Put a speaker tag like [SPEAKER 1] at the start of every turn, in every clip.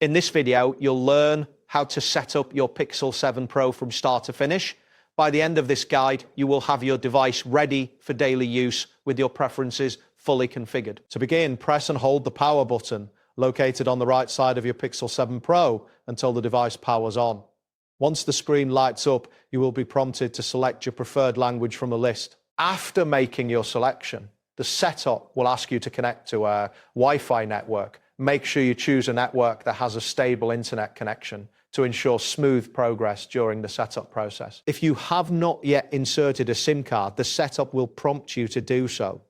[SPEAKER 1] In this video, you'll learn how to set up your Pixel 7 Pro from start to finish. By the end of this guide, you will have your device ready for daily use with your preferences fully configured. To begin, press and hold the power button located on the right side of your Pixel 7 Pro until the device powers on. Once the screen lights up, you will be prompted to select your preferred language from a list. After making your selection, the setup will ask you to connect to a Wi-Fi network. Make sure you choose a network that has a stable internet connection to ensure smooth progress during the setup process. If you have not yet inserted a SIM card, the setup will prompt you to do so.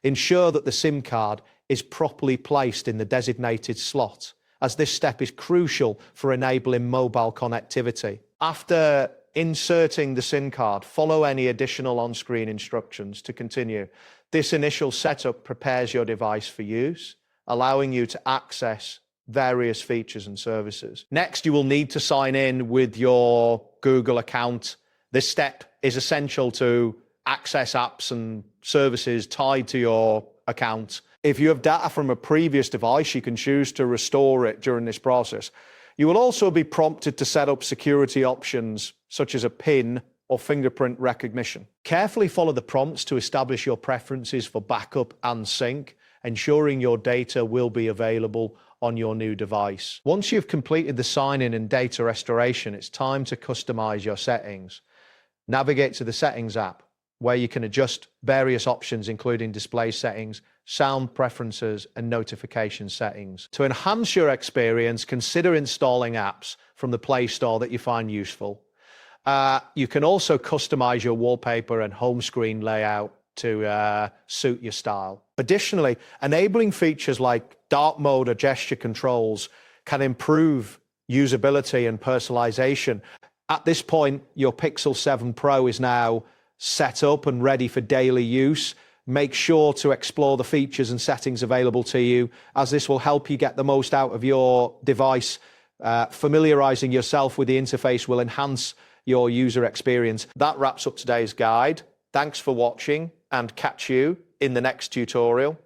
[SPEAKER 1] Ensure that the SIM card is properly placed in the designated slot, as this step is crucial for enabling mobile connectivity. After inserting the SIM card, follow any additional on-screen instructions to continue. This initial setup prepares your device for use, allowing you to access various features and services. Next, you will need to sign in with your Google account. This step is essential to access apps and services tied to your account. If you have data from a previous device, you can choose to restore it during this process. You will also be prompted to set up security options such as a PIN or fingerprint recognition. Carefully follow the prompts to establish your preferences for backup and sync, ensuring your data will be available on your new device. Once you've completed the sign-in and data restoration, it's time to customize your settings. Navigate to the Settings app, where you can adjust various options, including display settings, sound preferences, and notification settings. To enhance your experience, consider installing apps from the Play Store that you find useful. You can also customize your wallpaper and home screen layout to suit your style. Additionally, enabling features like dark mode or gesture controls can improve usability and personalization. At this point, your Pixel 7 Pro is now set up and ready for daily use. Make sure to explore the features and settings available to you, as this will help you get the most out of your device. Familiarizing yourself with the interface will enhance your user experience. That wraps up today's guide. Thanks for watching, and catch you in the next tutorial.